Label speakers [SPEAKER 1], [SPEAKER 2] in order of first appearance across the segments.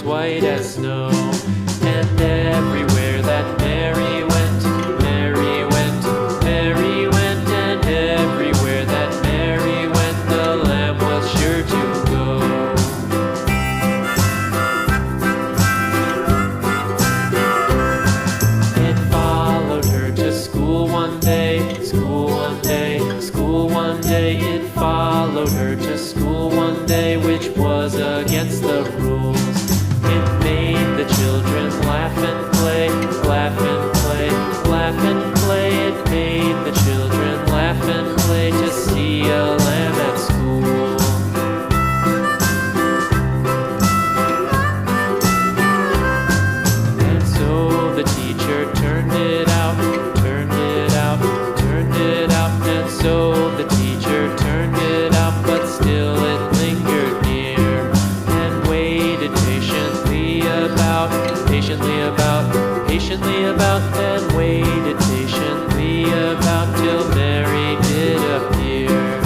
[SPEAKER 1] white as snow. And everywhere that Mary went, Mary went, Mary went, and everywhere that Mary went, the lamb was sure to go. It followed her to school one day, school one day, school one day. It followed her to school one day, which was against the rules. It made the children laugh and play, laugh and play, laugh and play. It made the children laugh and play to see a lamb at school. And so the teacher turned it out, turned it out, turned it out. And so the teacher turned it out, but still it lingered near and waited patiently about, and waited patiently about till Mary did appear.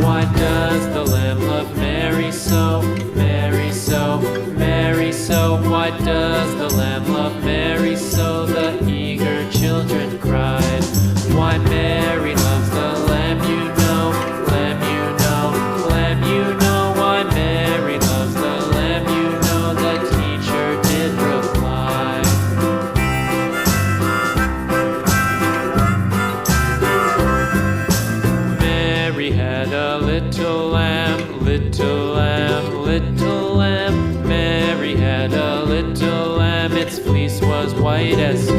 [SPEAKER 1] Why does the lamb love Mary so, Mary so, Mary so? Why does the lamb love Mary so? The eager children cried. Why Mary loves the lamb, you know, lamb, you know, lamb, you know. Why Mary loves the lamb, you know, the teacher did reply. Mary had a little lamb, little lamb, little lamb. Mary had a little lamb, its fleece was white as